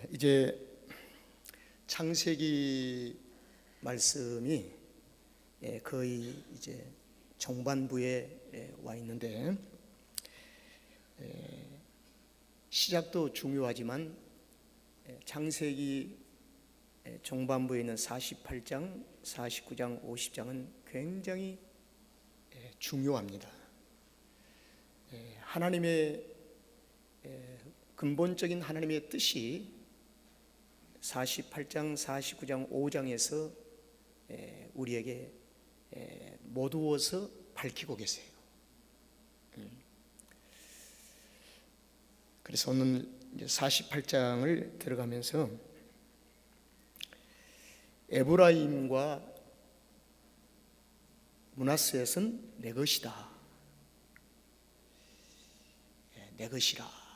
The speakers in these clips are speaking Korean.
이제 창세기 말씀이 거의 이제 정반부에 와 있는데, 시작도 중요하지만 창세기 정반부에 있는 48장, 49장, 50장은 굉장히 중요합니다. 하나님의 근본적인 하나님의 뜻이 48장, 49장, 5장에서 우리에게 모두어서 밝히고 계세요. 그래서 오늘 48장을 들어가면서 에브라임과 므낫세는 내 것이다, 내 것이라.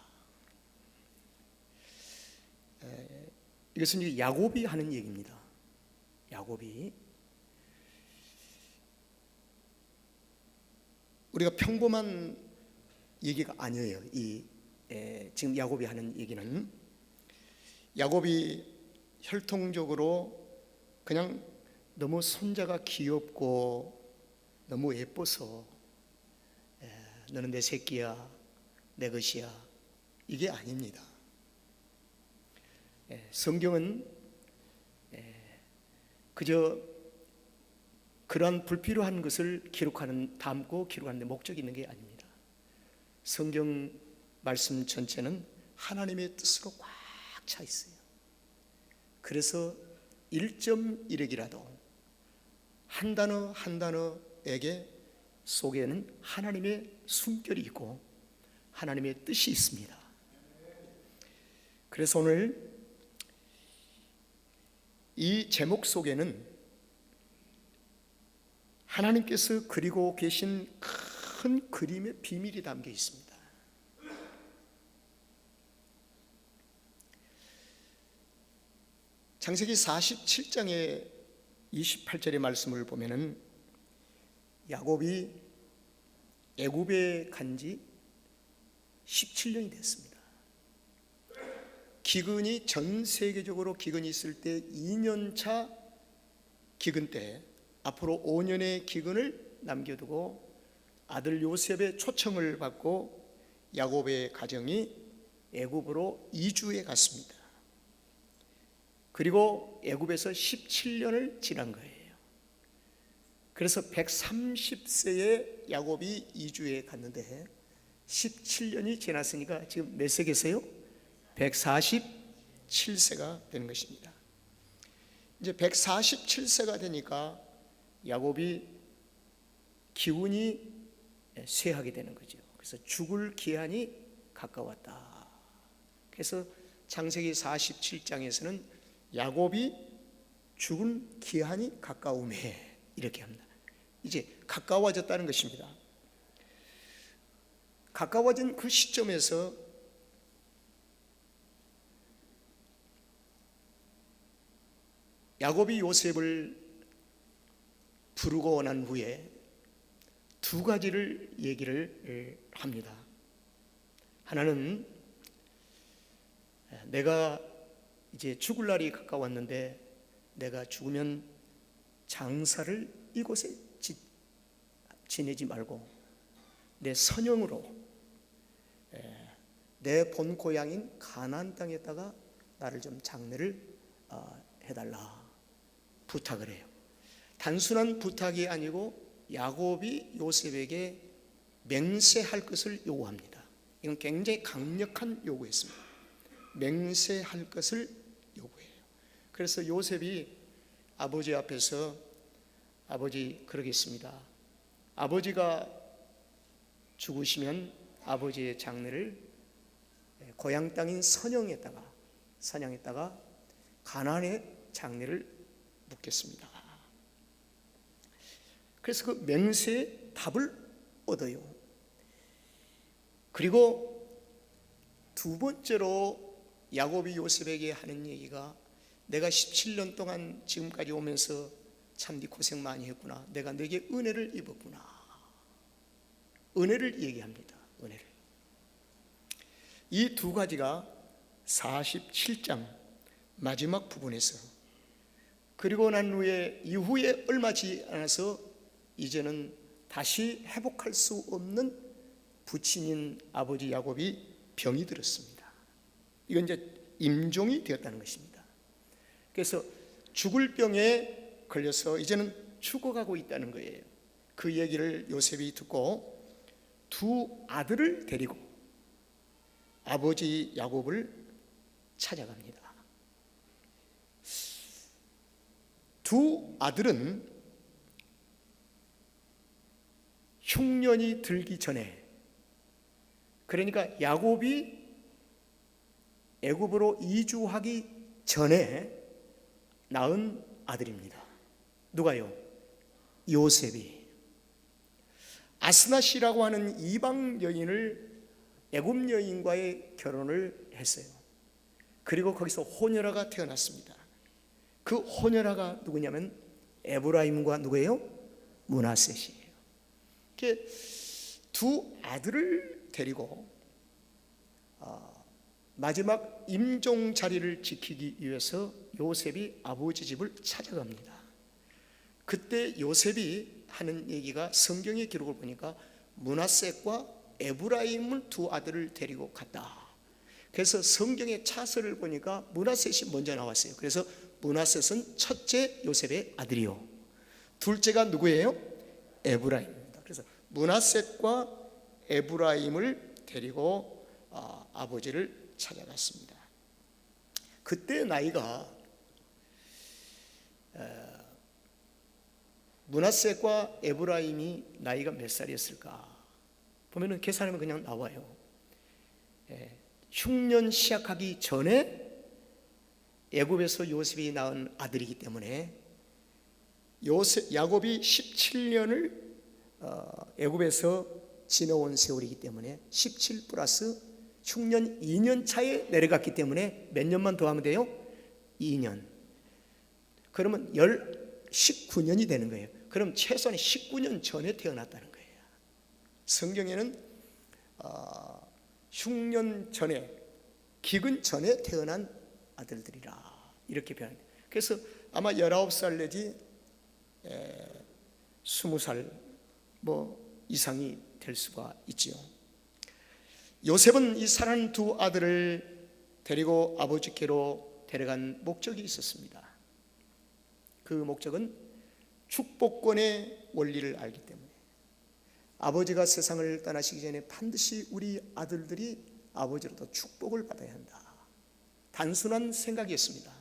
이것은 이제 야곱이 하는 얘기입니다. 야곱이. 우리가 평범한 얘기가 아니에요. 지금 야곱이 하는 얘기는 야곱이 혈통적으로 그냥 너무 손자가 귀엽고 너무 예뻐서 너는 내 새끼야, 내 것이야, 이게 아닙니다. 성경은 그저 그러한 불필요한 것을 담고 기록하는 데 목적이 있는 게 아닙니다. 성경 말씀 전체는 하나님의 뜻으로 꽉 차 있어요. 그래서 1.1핵이라도 한 단어 한 단어에게 속에는 하나님의 숨결이 있고 하나님의 뜻이 있습니다. 그래서 오늘 이 제목 속에는 하나님께서 그리고 계신 큰 그림의 비밀이 담겨 있습니다. 창세기 47장의 28절의 말씀을 보면은 야곱이 애굽에 간 지 17년이 됐습니다. 기근이 전 세계적으로 기근이 있을 때 2년차 기근 때 앞으로 5년의 기근을 남겨두고 아들 요셉의 초청을 받고 야곱의 가정이 애굽으로 이주해 갔습니다. 그리고 애굽에서 17년을 지난 거예요. 그래서 130세에 야곱이 이주해 갔는데 17년이 지났으니까 지금 몇 세 계세요? 147세가 되는 것입니다. 이제 147세가 되니까 야곱이 기운이 쇠하게 되는 거죠. 그래서 죽을 기한이 가까웠다. 그래서 창세기 47장에서는 야곱이 죽은 기한이 가까움에 이렇게 합니다. 이제 가까워졌다는 것입니다. 가까워진 그 시점에서 야곱이 요셉을 부르고 난 후에 두 가지를 얘기를 합니다. 하나는 내가 이제 죽을 날이 가까웠는데 내가 죽으면 장사를 이곳에 지내지 말고 내 선영으로 내 본 고향인 가나안 땅에다가 나를 좀 장례를 해달라 부탁을 해요. 단순한 부탁이 아니고 야곱이 요셉에게 맹세할 것을 요구합니다. 이건 굉장히 강력한 요구였습니다. 맹세할 것을 요구해요. 그래서 요셉이 아버지 앞에서 아버지 그러겠습니다. 아버지가 죽으시면 아버지의 장례를 고향 땅인 선양에다가 가나안의 장례를 묻겠습니다. 그래서 그 맹세의 답을 얻어요. 그리고 두 번째로 야곱이 요셉에게 하는 얘기가 내가 17년 동안 지금까지 오면서 참 네 고생 많이 했구나. 내가 네게 은혜를 입었구나. 은혜를 얘기합니다. 은혜를. 이 두 가지가 47장 마지막 부분에서, 그리고 난 후에 이후에 얼마 지나지 않아서 이제는 다시 회복할 수 없는 부친인 아버지 야곱이 병이 들었습니다. 이건 이제 임종이 되었다는 것입니다. 그래서 죽을 병에 걸려서 이제는 죽어가고 있다는 거예요. 그 얘기를 요셉이 듣고 두 아들을 데리고 아버지 야곱을 찾아갑니다. 두 아들은 흉년이 들기 전에, 그러니까 야곱이 애굽으로 이주하기 전에 낳은 아들입니다. 누가요? 요셉이. 아스나시라고 하는 이방 여인을 애굽 여인과의 결혼을 했어요. 그리고 거기서 호녀라가 태어났습니다. 그 호녀라가 누구냐면 에브라임과 누구예요? 므낫셋이에요. 이렇게 두 아들을 데리고 마지막 임종 자리를 지키기 위해서 요셉이 아버지 집을 찾아갑니다. 그때 요셉이 하는 얘기가 성경의 기록을 보니까 므낫셋과 에브라임을 두 아들을 데리고 갔다. 그래서 성경의 차서를 보니까 므낫셋이 먼저 나왔어요. 그래서 므낫셋은 첫째 요셉의 아들이요, 둘째가 누구예요? 에브라임입니다. 그래서 므낫셋과 에브라임을 데리고 아버지를 찾아갔습니다. 그때 나이가 므낫셋과 에브라임이 나이가 몇 살이었을까 보면은 계산하면 그냥 나와요. 흉년 시작하기 전에 애굽에서 요셉이 낳은 아들이기 때문에 야곱이 17년을 애굽에서 지내온 세월이기 때문에 17 플러스 흉년 2년 차에 내려갔기 때문에 몇 년만 더 하면 돼요? 2년. 그러면 19년이 되는 거예요. 그럼 최소한 19년 전에 태어났다는 거예요. 성경에는 흉년 전에, 기근 전에 태어난 아들들이라 이렇게 표현합니다. 그래서 아마 19살 내지 20살 이상이 될 수가 있지요. 요셉은 이 사랑하는 두 아들을 데리고 아버지께로 데려간 목적이 있었습니다. 그 목적은 축복권의 원리를 알기 때문에 아버지가 세상을 떠나시기 전에 반드시 우리 아들들이 아버지로부터 축복을 받아야 한다. 단순한 생각이었습니다.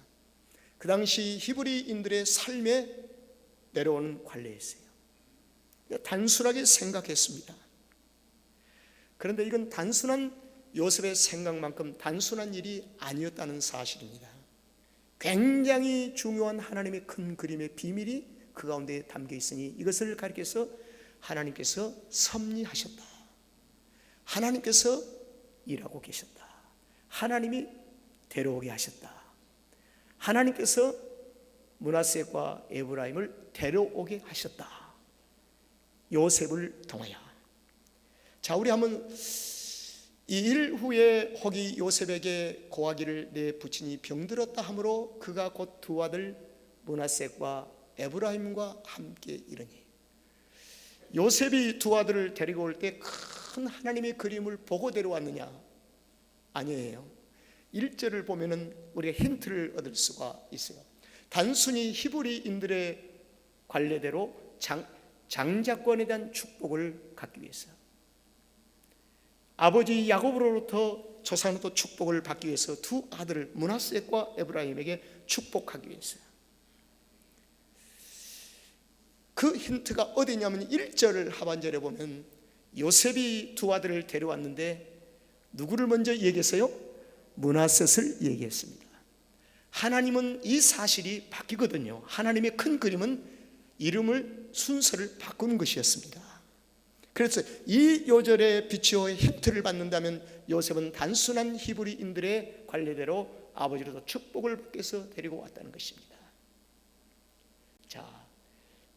그 당시 히브리인들의 삶에 내려오는 관례였어요. 단순하게 생각했습니다. 그런데 이건 단순한 요셉의 생각만큼 단순한 일이 아니었다는 사실입니다. 굉장히 중요한 하나님의 큰 그림의 비밀이 그 가운데 담겨 있으니 이것을 가리켜서 하나님께서 섭리하셨다. 하나님께서 일하고 계셨다. 하나님이 데려오게 하셨다. 하나님께서 므낫셋과 에브라임을 데려오게 하셨다. 요셉을 통하여. 자, 우리 한번 이 일 후에 혹이 요셉에게 고하기를 내 부친이 병들었다 하므로 그가 곧 두 아들 므낫셋과 에브라임과 함께 이르니. 요셉이 두 아들을 데리고 올 때 큰 하나님의 그림을 보고 데려왔느냐? 아니에요. 1절을 보면은 우리가 힌트를 얻을 수가 있어요. 단순히 히브리인들의 관례대로 장자권에 대한 축복을 갖기 위해서, 아버지 야곱으로부터 조상으로부터 축복을 받기 위해서 두 아들을 므낫셋과 에브라임에게 축복하기 위해서요. 그 힌트가 어디냐면 1절 하반절에 보면 요셉이 두 아들을 데려왔는데 누구를 먼저 얘기했어요? 므낫셋을 얘기했습니다. 하나님은 이 사실이 바뀌거든요. 하나님의 큰 그림은 이름을, 순서를 바꾸는 것이었습니다. 그래서 이 요절에 비추어 힌트를 받는다면 요셉은 단순한 히브리인들의 관례대로 아버지로부터 축복을 받기 위해서 데리고 왔다는 것입니다. 자,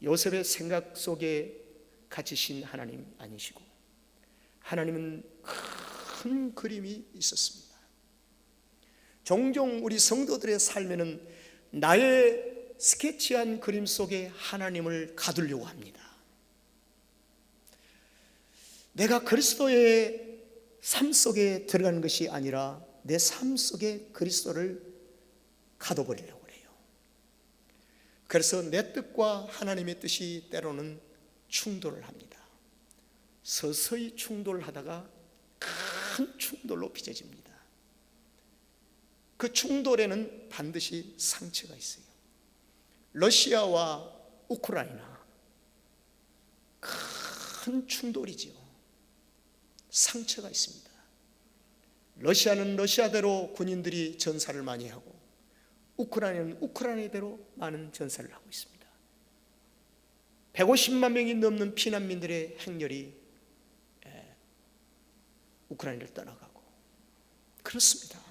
요셉의 생각 속에 갇히신 하나님 아니시고 하나님은 큰 그림이 있었습니다. 종종 우리 성도들의 삶에는 나의 스케치한 그림 속에 하나님을 가두려고 합니다. 내가 그리스도의 삶 속에 들어가는 것이 아니라 내 삶 속에 그리스도를 가둬버리려고 해요. 그래서 내 뜻과 하나님의 뜻이 때로는 충돌을 합니다. 서서히 충돌하다가 큰 충돌로 빚어집니다. 그 충돌에는 반드시 상처가 있어요. 러시아와 우크라이나 큰 충돌이지요. 상처가 있습니다. 러시아는 러시아대로 군인들이 전사를 많이 하고 우크라이나는 우크라이나대로 많은 전사를 하고 있습니다. 150만 명이 넘는 피난민들의 행렬이 우크라이나를 떠나가고 그렇습니다.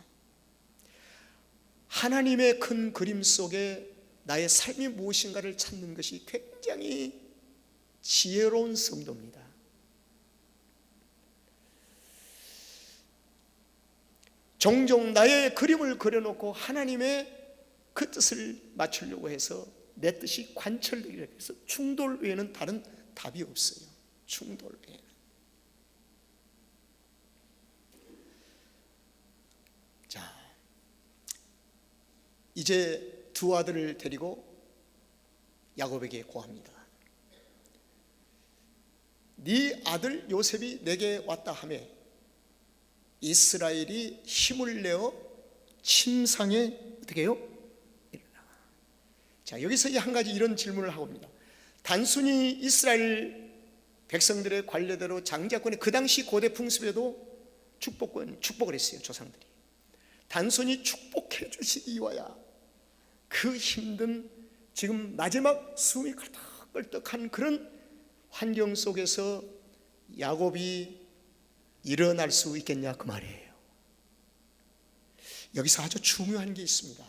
하나님의 큰 그림 속에 나의 삶이 무엇인가를 찾는 것이 굉장히 지혜로운 성도입니다. 종종 나의 그림을 그려놓고 하나님의 그 뜻을 맞추려고 해서 내 뜻이 관철되기를 해서 충돌 외에는 다른 답이 없어요. 충돌 외에는. 자, 이제 두 아들을 데리고 야곱에게 고합니다. 네 아들 요셉이 내게 왔다 하매 이스라엘이 힘을 내어 침상에 어떻게 해요? 일어나. 자, 여기서 한 가지 이런 질문을 하고 있습니다. 단순히 이스라엘 백성들의 관례대로 장자권의 그 당시 고대 풍습에도 축복을 했어요. 조상들이 단순히 축복해 주시기와야 그 힘든 지금 마지막 숨이 껄떡껄떡한 그런 환경 속에서 야곱이 일어날 수 있겠냐 그 말이에요. 여기서 아주 중요한 게 있습니다.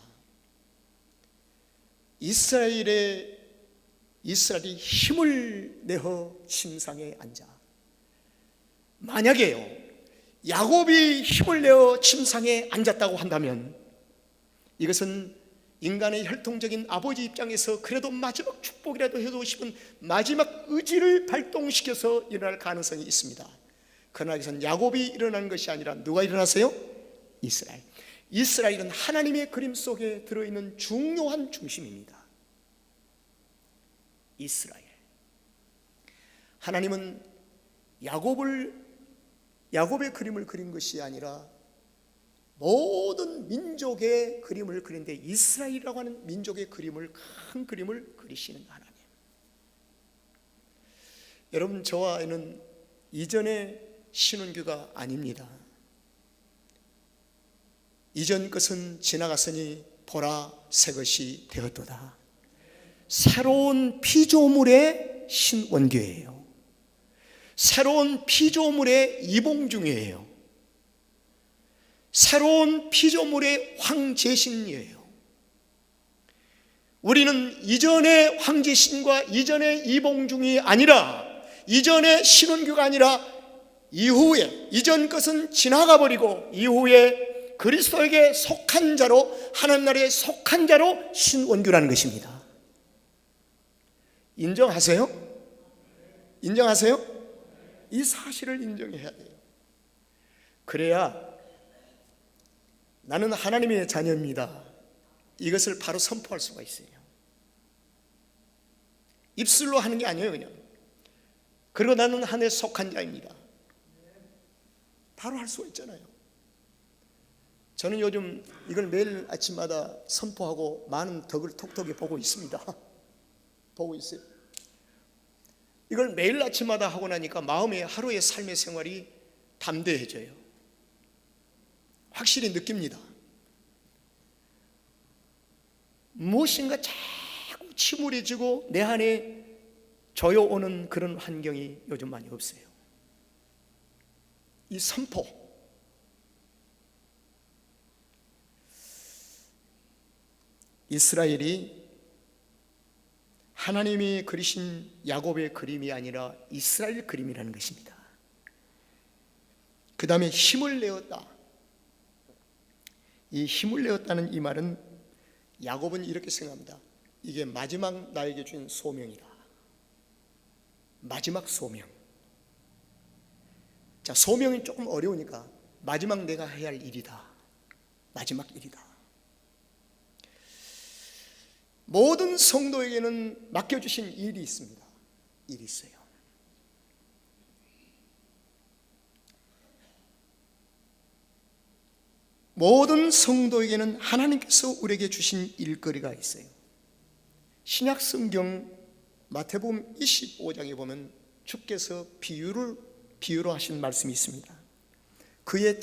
이스라엘이 힘을 내어 침상에 앉아. 만약에요 야곱이 힘을 내어 침상에 앉았다고 한다면 이것은 인간의 혈통적인 아버지 입장에서 그래도 마지막 축복이라도 해주고 싶은 마지막 의지를 발동시켜서 일어날 가능성이 있습니다. 그러나 여기서는 야곱이 일어나는 것이 아니라 누가 일어나세요? 이스라엘. 이스라엘은 하나님의 그림 속에 들어있는 중요한 중심입니다. 이스라엘. 하나님은 야곱의 그림을 그린 것이 아니라 모든 민족의 그림을 그린데 이스라엘이라고 하는 민족의 그림을 큰 그림을 그리시는 하나님. 여러분 저와는 이전의 신혼교가 아닙니다. 이전 것은 지나갔으니 보라 새 것이 되었도다. 새로운 피조물의 신원교예요. 새로운 피조물의 이봉중이에요. 새로운 피조물의 황제신이에요. 우리는 이전의 황제신과 이전의 이봉중이 아니라 이전의 신원교가 아니라 이후에 이전 것은 지나가 버리고 이후에 그리스도에게 속한 자로 하나님 나라에 속한 자로 신원교라는 것입니다. 인정하세요? 인정하세요? 이 사실을 인정해야 돼요. 그래야 나는 하나님의 자녀입니다. 이것을 바로 선포할 수가 있어요. 입술로 하는 게 아니에요. 그냥 그리고 나는 하나님에 속한 자입니다. 바로 할 수가 있잖아요. 저는 요즘 이걸 매일 아침마다 선포하고 많은 덕을 톡톡히 보고 있습니다. 보고 있어요. 이걸 매일 아침마다 하고 나니까 마음의 하루의 삶의 생활이 담대해져요. 확실히 느낍니다. 무엇인가 자꾸 침울해지고 내 안에 조여오는 그런 환경이 요즘 많이 없어요. 이 선포, 이스라엘이 하나님이 그리신 야곱의 그림이 아니라 이스라엘 그림이라는 것입니다. 그 다음에 힘을 내었다. 이 힘을 내었다는 이 말은 야곱은 이렇게 생각합니다. 이게 마지막 나에게 준 소명이다. 마지막 소명. 자, 소명이 조금 어려우니까 마지막 내가 해야 할 일이다. 마지막 일이다. 모든 성도에게는 맡겨주신 일이 있습니다. 일이 있어요. 모든 성도에게는 하나님께서 우리에게 주신 일거리가 있어요. 신약 성경 마태복음 25장에 보면 주께서 비유로 하신 말씀이 있습니다. 그의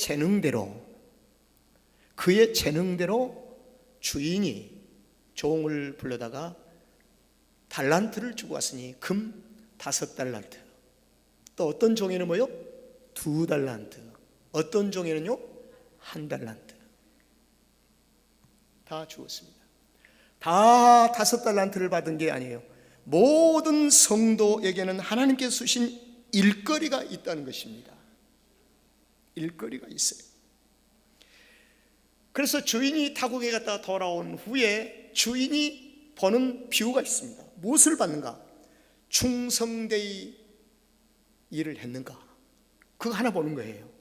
재능대로 주인이 종을 불러다가 달란트를 주고 왔으니 금 5달란트, 또 어떤 종에는 뭐요? 2달란트, 어떤 종에는요? 1달란트 다 주었습니다. 다 5달란트를 받은 게 아니에요. 모든 성도에게는 하나님께서 주신 일거리가 있다는 것입니다. 일거리가 있어요. 그래서 주인이 타국에 갔다 돌아온 후에 주인이 보는 비유가 있습니다. 무엇을 받는가? 충성되이 일을 했는가? 그거 하나 보는 거예요.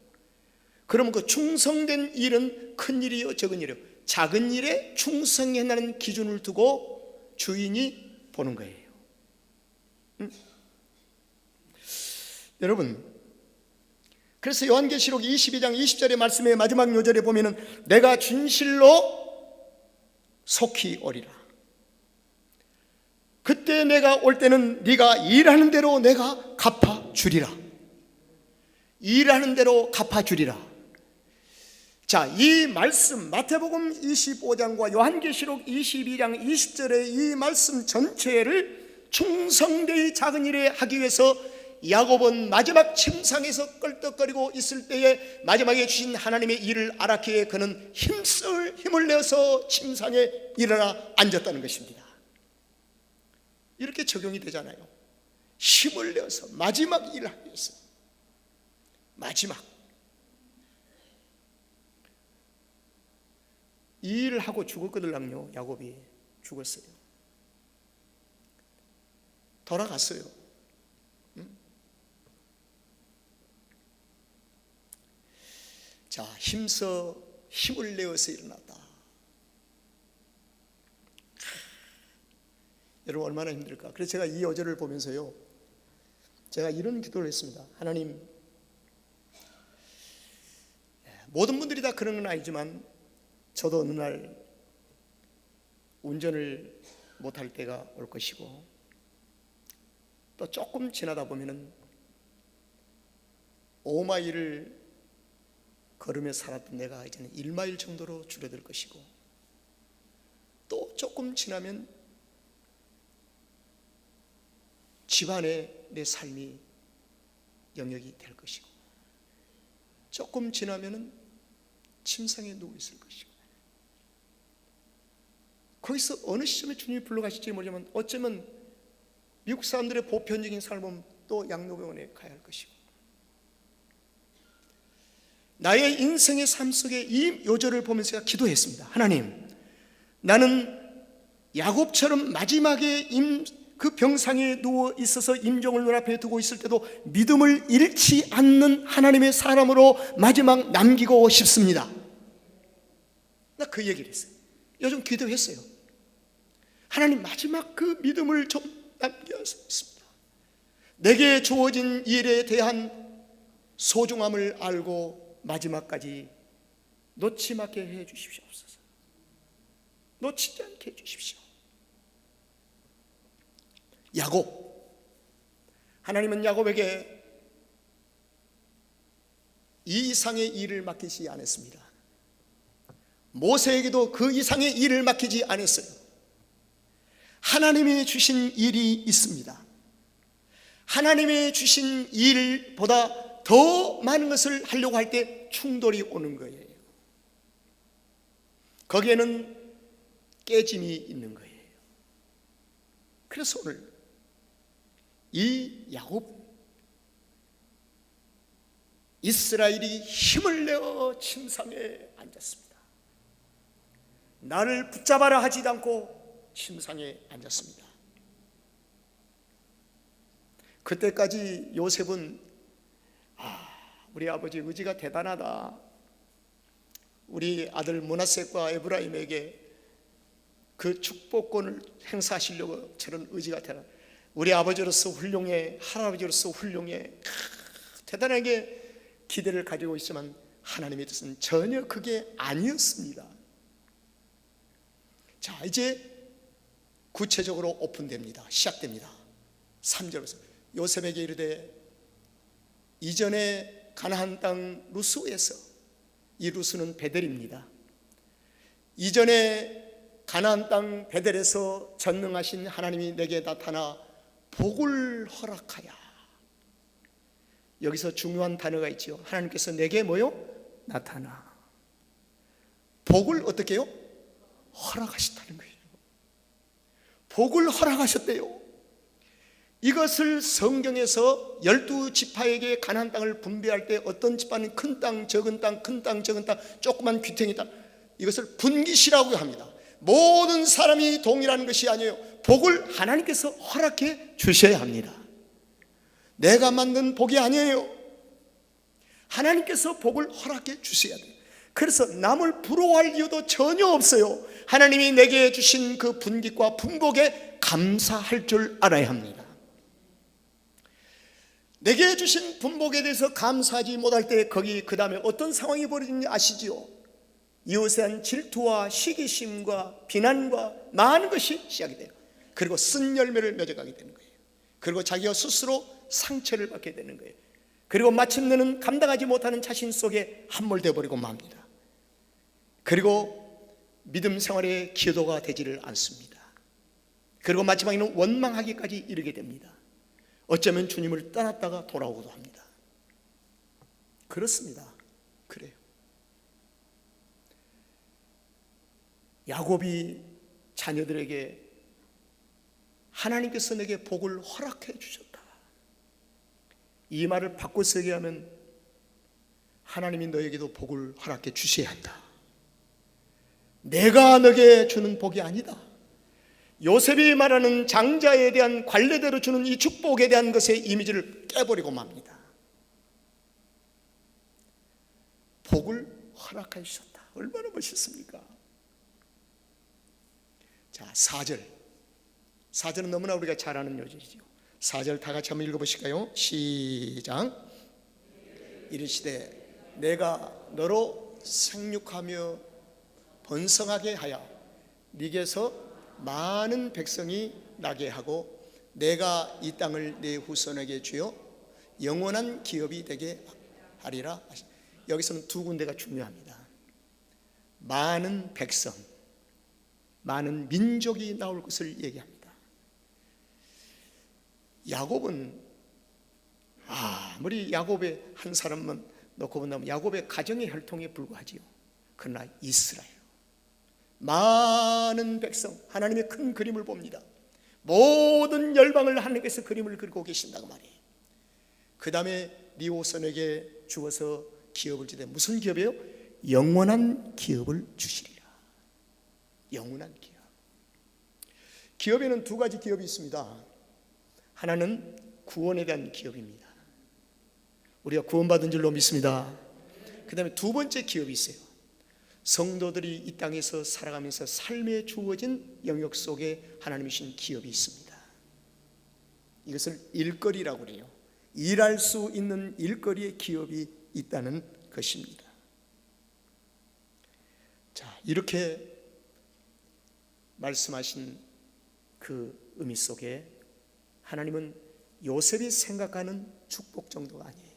그러면 그 충성된 일은 큰 일이요, 적은 일이요? 작은 일에 충성해나는 기준을 두고 주인이 보는 거예요. 여러분, 그래서 요한계시록 22장 20절의 말씀의 마지막 요절에 보면은 내가 진실로 속히 오리라. 그때 내가 올 때는 네가 일하는 대로 내가 갚아주리라. 일하는 대로 갚아주리라. 자, 이 말씀 마태복음 25장과 요한계시록 22장 20절의 이 말씀 전체를 충성되이 작은 일에 하기 위해서 야곱은 마지막 침상에서 껄떡거리고 있을 때에 마지막에 주신 하나님의 일을 알았기에 그는 힘을 내어서 침상에 일어나 앉았다는 것입니다. 이렇게 적용이 되잖아요. 힘을 내어서 마지막 일을 하기 위해서, 마지막 이 일을 하고 죽었거든요. 야곱이 죽었어요. 돌아갔어요. 자, 힘을 내어서 일어났다. 여러분 얼마나 힘들까? 그래서 제가 이 어제를 보면서요, 제가 이런 기도를 했습니다. 하나님, 모든 분들이 다 그런 건 아니지만 저도 어느 날 운전을 못할 때가 올 것이고, 또 조금 지나다 보면은 5마일을 걸으며 살았던 내가 이제는 1마일 정도로 줄어들 것이고, 또 조금 지나면 집안에 내 삶이 영역이 될 것이고, 조금 지나면은 침상에 누워 있을 것이고, 거기서 어느 시점에 주님이 불러가실지 모르지만 어쩌면 미국 사람들의 보편적인 삶은 또 양로병원에 가야 할 것이고, 나의 인생의 삶 속에 이 요절을 보면서 제가 기도했습니다. 하나님, 나는 야곱처럼 마지막에 그 병상에 누워 있어서 임종을 눈앞에 두고 있을 때도 믿음을 잃지 않는 하나님의 사람으로 마지막 남기고 싶습니다. 나 그 얘기를 했어요. 요즘 기도했어요. 하나님, 마지막 그 믿음을 좀 남겼습니다. 내게 주어진 일에 대한 소중함을 알고 마지막까지 놓지 않게 해 주십시옵소서. 놓치지 않게 해 주십시오. 야곱, 하나님은 야곱에게 이 이상의 일을 맡기지 않았습니다. 모세에게도 그 이상의 일을 맡기지 않았어요. 하나님이 주신 일이 있습니다. 하나님이 주신 일보다 더 많은 것을 하려고 할 때 충돌이 오는 거예요. 거기에는 깨짐이 있는 거예요. 그래서 오늘 이 야곱, 이스라엘이 힘을 내어 침상에 앉았습니다. 나를 붙잡아라 하지도 않고 침상에 앉았습니다. 그때까지 요셉은 우리 아버지 의지가 대단하다, 우리 아들 므낫세과 에브라임에게 그 축복권을 행사하시려고 저런 의지가 대단하다, 우리 아버지로서 훌륭해, 할아버지로서 훌륭해, 대단하게 기대를 가지고 있지만 하나님의 뜻은 전혀 그게 아니었습니다. 자, 이제 구체적으로 오픈됩니다. 시작됩니다. 3절에서 요셉에게 이르되 이전에 가나안 땅 루스에서, 이 루스는 베델입니다. 이전에 가나안 땅 베델에서 전능하신 하나님이 내게 나타나 복을 허락하야. 여기서 중요한 단어가 있죠. 하나님께서 내게 뭐요? 나타나 복을 어떻게 해요? 허락하셨다는 거예요. 복을 허락하셨대요. 이것을 성경에서 12지파에게 가나안 땅을 분배할 때 어떤 지파는 큰 땅, 적은 땅, 큰 땅, 적은 땅, 조그만 귀퉁이 땅, 이것을 분깃이라고 합니다. 모든 사람이 동일한 것이 아니에요. 복을 하나님께서 허락해 주셔야 합니다. 내가 만든 복이 아니에요. 하나님께서 복을 허락해 주셔야 돼요. 그래서 남을 부러워할 이유도 전혀 없어요. 하나님이 내게 주신 그 분깃과 분복에 감사할 줄 알아야 합니다. 내게 주신 분복에 대해서 감사하지 못할 때 거기 그 다음에 어떤 상황이 벌어지는지 아시지요? 이웃에 대한 질투와 시기심과 비난과 많은 것이 시작이 돼요. 그리고 쓴 열매를 맺어가게 되는 거예요. 그리고 자기가 스스로 상처를 받게 되는 거예요. 그리고 마침내는 감당하지 못하는 자신 속에 함몰되어 버리고 맙니다. 그리고 믿음 생활의 기도가 되지를 않습니다. 그리고 마지막에는 원망하기까지 이르게 됩니다. 어쩌면 주님을 떠났다가 돌아오기도 합니다. 그렇습니다. 그래요. 야곱이 자녀들에게 하나님께서 내게 복을 허락해 주셨다, 이 말을 바꿔서 얘기하면 하나님이 너에게도 복을 허락해 주셔야 한다. 내가 너에게 주는 복이 아니다. 요셉이 말하는 장자에 대한 관례대로 주는 이 축복에 대한 것의 이미지를 깨버리고 맙니다. 복을 허락해 주셨다. 얼마나 멋있습니까? 자, 4절은 너무나 우리가 잘 아는 요절이죠. 4절 다 같이 한번 읽어보실까요? 시작. 이르시되 내가 너로 생육하며 번성하게 하여 네게서 많은 백성이 나게 하고 내가 이 땅을 내 후손에게 주어 영원한 기업이 되게 하리라. 여기서는 두 군데가 중요합니다. 많은 백성, 많은 민족이 나올 것을 얘기합니다. 야곱은 아무리 야곱의 한 사람만 놓고 본다면 야곱의 가정의 혈통에 불과하지요. 그러나 이스라엘 많은 백성, 하나님의 큰 그림을 봅니다. 모든 열방을 하나님께서 그림을 그리고 계신다고 말이에요. 그 다음에 네 후손에게 주어서 기업을 주되 무슨 기업이에요? 영원한 기업을 주시리라. 영원한 기업. 기업에는 두 가지 기업이 있습니다. 하나는 구원에 대한 기업입니다. 우리가 구원받은 줄로 믿습니다. 그 다음에 두 번째 기업이 있어요. 성도들이 이 땅에서 살아가면서 삶에 주어진 영역 속에 하나님이 주신 기업이 있습니다. 이것을 일거리라고 그래요. 일할 수 있는 일거리의 기업이 있다는 것입니다. 자, 이렇게 말씀하신 그 의미 속에 하나님은 요셉이 생각하는 축복 정도가 아니에요.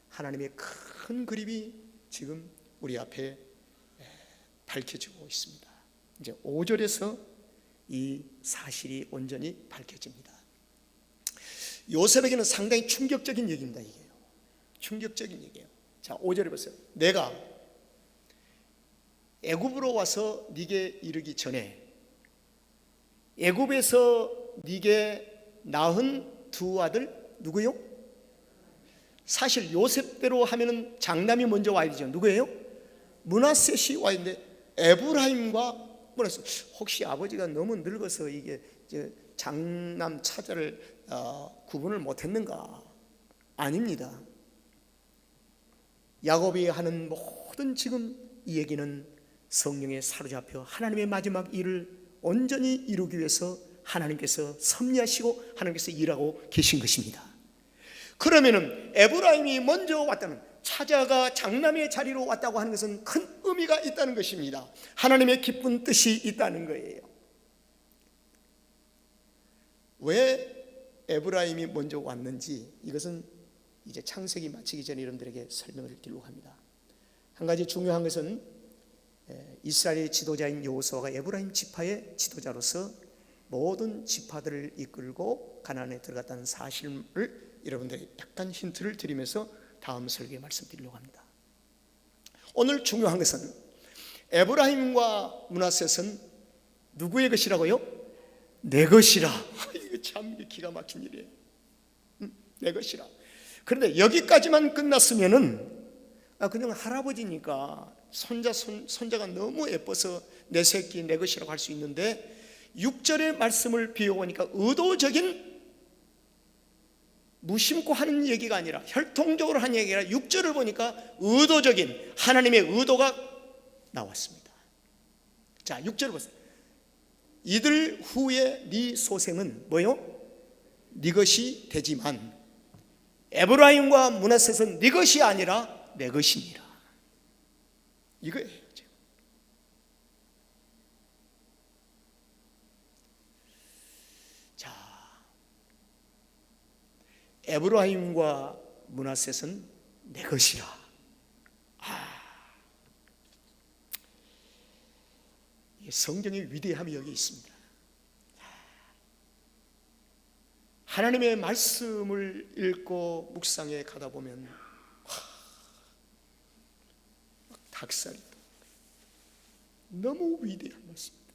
하나님의 큰 그림이 지금 우리 앞에 밝혀지고 있습니다. 이제 5절에서 이 사실이 온전히 밝혀집니다. 요셉에게는 상당히 충격적인 얘기입니다. 이게요. 충격적인 얘기예요. 자, 5절에 보세요. 내가 애굽으로 와서 네게 이르기 전에 애굽에서 네게 낳은 두 아들 누구요? 사실 요셉대로 하면은 장남이 먼저 와야 되죠. 누구예요? 므낫셋이 와야 되는데 에브라임과 문하세. 혹시 아버지가 너무 늙어서 이게 장남 차자를 구분을 못했는가? 아닙니다. 야곱이 하는 모든 지금 이 얘기는 성령에 사로잡혀 하나님의 마지막 일을 온전히 이루기 위해서 하나님께서 섭리하시고 하나님께서 일하고 계신 것입니다. 그러면은 에브라임이 먼저 왔다는, 차자가 장남의 자리로 왔다고 하는 것은 큰 의미가 있다는 것입니다. 하나님의 기쁜 뜻이 있다는 거예요. 왜 에브라임이 먼저 왔는지 이것은 이제 창세기 마치기 전에 여러분들에게 설명을 드리려고 합니다. 한 가지 중요한 것은 이스라엘의 지도자인 여호수아가 에브라임 지파의 지도자로서 모든 지파들을 이끌고 가나안에 들어갔다는 사실을 여러분들에게 약간 힌트를 드리면서 다음 설교에 말씀드리려고 합니다. 오늘 중요한 것은 에브라임과 므낫셋은 누구의 것이라고요? 내 것이라. 이거 참 기가 막힌 일이에요. 내 것이라. 그런데 여기까지만 끝났으면은 그냥 할아버지니까 손자가 너무 예뻐서 내 새끼 내 것이라고 할 수 있는데 6절의 말씀을 비워보니까 의도적인 무심코 하는 얘기가 아니라 혈통적으로 하는 얘기가 아니라 6절을 보니까 의도적인 하나님의 의도가 나왔습니다. 자, 6절을 보세요. 이들 후에 네 소생은 뭐요? 네 것이 되지만 에브라임과 므낫셋은 네 것이 아니라 내 것이니라. 이거예요 지금. 자, 에브라임과 므낫셋은 내 것이라. 성경의 위대함이 여기 있습니다. 하나님의 말씀을 읽고 묵상에 가다 보면 닭살이 너무 위대한 말씀입니다.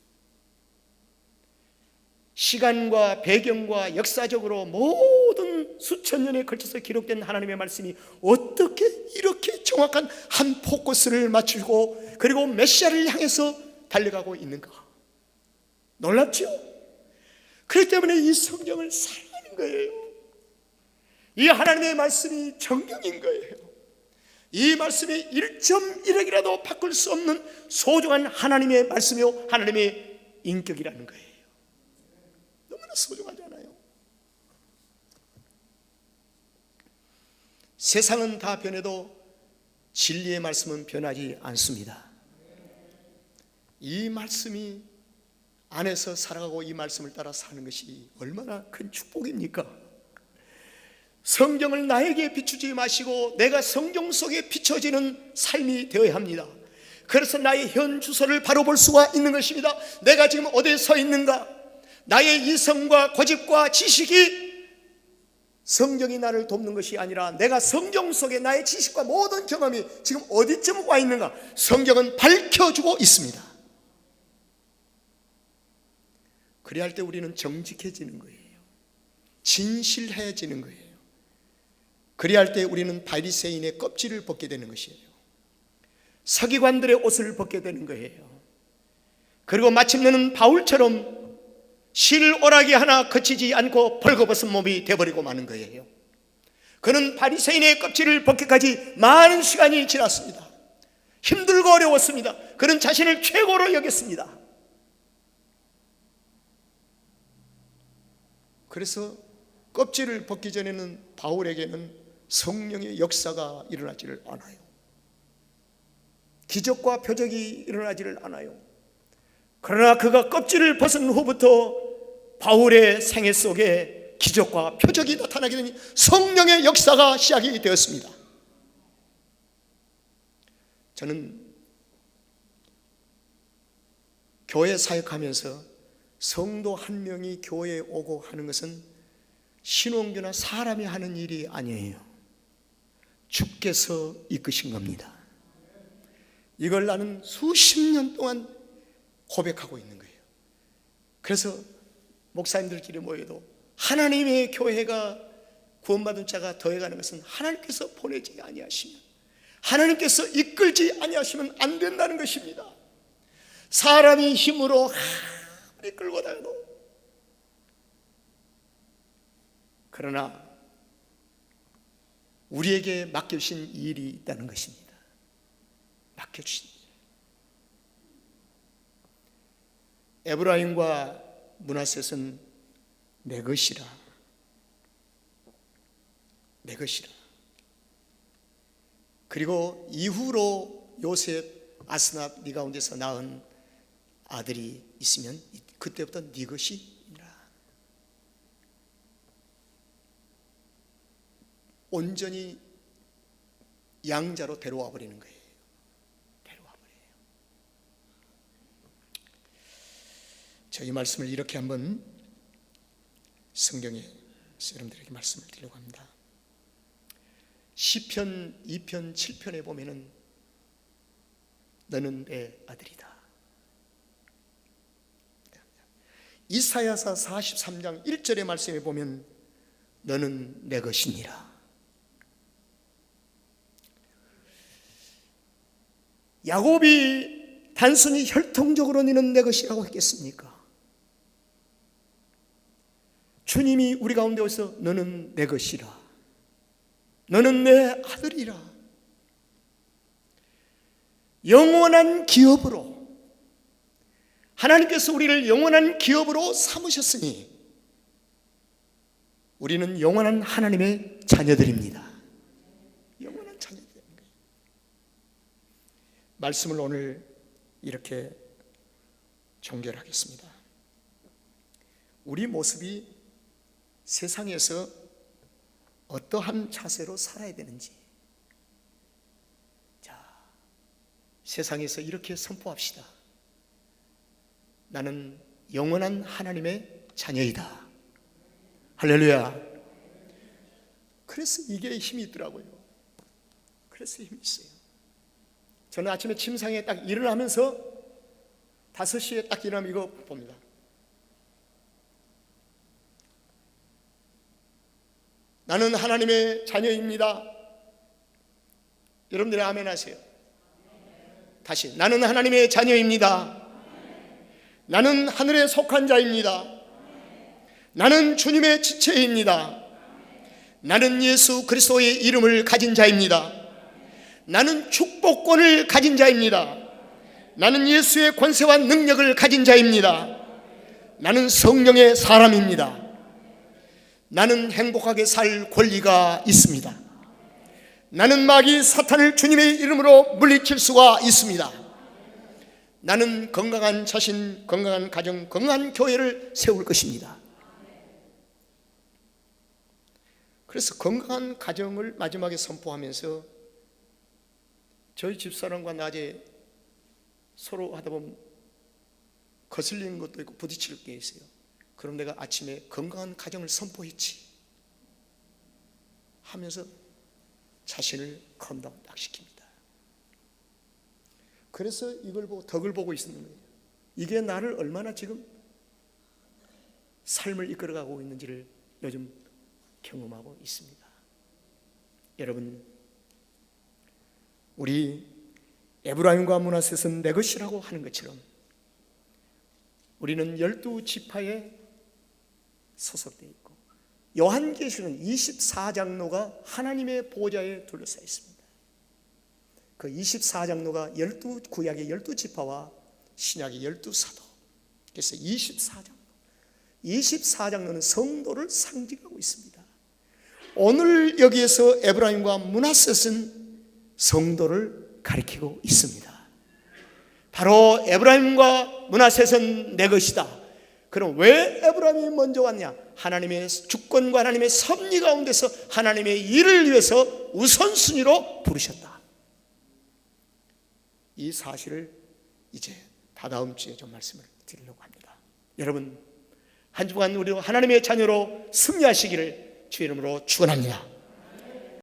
시간과 배경과 역사적으로 모든 수천 년에 걸쳐서 기록된 하나님의 말씀이 어떻게 이렇게 정확한 한 포커스를 맞추고 그리고 메시아를 향해서 달려가고 있는가? 놀랍죠? 그렇기 때문에 이 성경을 사랑하는 거예요. 이 하나님의 말씀이 정경인 거예요. 이 말씀이 1.1억이라도 바꿀 수 없는 소중한 하나님의 말씀이요 하나님의 인격이라는 거예요. 너무나 소중하잖아요. 세상은 다 변해도 진리의 말씀은 변하지 않습니다. 이 말씀이 안에서 살아가고 이 말씀을 따라 사는 것이 얼마나 큰 축복입니까? 성경을 나에게 비추지 마시고 내가 성경 속에 비춰지는 삶이 되어야 합니다. 그래서 나의 현 주소를 바로 볼 수가 있는 것입니다. 내가 지금 어디에 서 있는가? 나의 이성과 고집과 지식이 성경이 나를 돕는 것이 아니라 내가 성경 속에 나의 지식과 모든 경험이 지금 어디쯤 와 있는가? 성경은 밝혀주고 있습니다. 그래야 할 때 우리는 정직해지는 거예요. 진실해지는 거예요. 그래야 할 때 우리는 바리새인의 껍질을 벗게 되는 것이에요. 서기관들의 옷을 벗게 되는 거예요. 그리고 마침내는 바울처럼 실오라기 하나 거치지 않고 벌거벗은 몸이 되어버리고 마는 거예요. 그는 바리새인의 껍질을 벗기까지 많은 시간이 지났습니다. 힘들고 어려웠습니다. 그는 자신을 최고로 여겼습니다. 그래서 껍질을 벗기 전에는 바울에게는 성령의 역사가 일어나지를 않아요. 기적과 표적이 일어나지를 않아요. 그러나 그가 껍질을 벗은 후부터 바울의 생애 속에 기적과 표적이 나타나게 되니 성령의 역사가 시작이 되었습니다. 저는 교회 사역하면서 성도 한 명이 교회에 오고 하는 것은 신혼교나 사람이 하는 일이 아니에요. 주께서 이끄신 겁니다. 이걸 나는 수십 년 동안 고백하고 있는 거예요. 그래서 목사님들끼리 모여도 하나님의 교회가 구원받은 자가 더해가는 것은 하나님께서 보내지 아니하시면, 하나님께서 이끌지 아니하시면 안 된다는 것입니다. 사람이 힘으로 아무리 끌고 다녀도, 그러나 우리에게 맡겨주신 일이 있다는 것입니다. 맡겨주신 일. 에브라임과 므낫셋은 내 것이라, 내 것이라. 그리고 이후로 요셉, 아스납 네 가운데서 낳은 아들이 있으면 그때부터 네 것이라. 온전히 양자로 데려와 버리는 거예요. 데려와 버려요. 저희 말씀을 이렇게 한번 성경에 여러분들에게 말씀을 드리려고 합니다. 시편 2편 7편에 보면은 너는 내 아들이다. 이사야서 43장 1절의 말씀에 보면 너는 내 것이니라. 야곱이 단순히 혈통적으로 너는 내 것이라고 했겠습니까? 주님이 우리 가운데 오셔서 너는 내 것이라, 너는 내 아들이라, 영원한 기업으로, 하나님께서 우리를 영원한 기업으로 삼으셨으니 우리는 영원한 하나님의 자녀들입니다. 영원한 자녀들입니다. 말씀을 오늘 이렇게 종결하겠습니다. 우리 모습이 세상에서 어떠한 자세로 살아야 되는지, 자, 세상에서 이렇게 선포합시다. 나는 영원한 하나님의 자녀이다. 할렐루야. 그래서 이게 힘이 있더라고요. 그래서 힘이 있어요. 저는 아침에 침상에 딱 일어나면서 5시에 딱 일어나면 이거 봅니다. 나는 하나님의 자녀입니다. 여러분들이 아멘 하세요. 다시, 나는 하나님의 자녀입니다. 나는 하늘에 속한 자입니다. 나는 주님의 지체입니다. 나는 예수 그리스도의 이름을 가진 자입니다. 나는 축복권을 가진 자입니다. 나는 예수의 권세와 능력을 가진 자입니다. 나는 성령의 사람입니다. 나는 행복하게 살 권리가 있습니다. 나는 마귀 사탄을 주님의 이름으로 물리칠 수가 있습니다. 나는 건강한 자신, 건강한 가정, 건강한 교회를 세울 것입니다. 그래서 건강한 가정을 마지막에 선포하면서 저희 집사람과 낮에 서로 하다 보면 거슬리는 것도 있고 부딪힐 게 있어요. 그럼 내가 아침에 건강한 가정을 선포했지 하면서 자신을 컴다운 딱 시킵니다. 그래서 이걸 보고 덕을 보고 있는 거예요. 이게 나를 얼마나 지금 삶을 이끌어가고 있는지를 요즘 경험하고 있습니다. 여러분, 우리 에브라임과 므낫셋은 내 것이라고 하는 것처럼 우리는 12지파에 소속되어 있고, 요한계시는 24장로가 하나님의 보좌에 둘러싸여 있습니다. 그 24장로가 구약의 12지파와 신약의 12사도, 그래서 24장로는 성도를 상징하고 있습니다. 오늘 여기에서 에브라임과 므낫셋은 성도를 가리키고 있습니다. 바로 에브라임과 므낫셋은 내 것이다. 그럼 왜 에브라임이 먼저 왔냐? 하나님의 주권과 하나님의 섭리 가운데서 하나님의 일을 위해서 우선순위로 부르셨다. 이 사실을 이제 다다음 주에 좀 말씀을 드리려고 합니다. 여러분, 한 주간 우리 하나님의 자녀로 승리하시기를 주의 이름으로 축원합니다.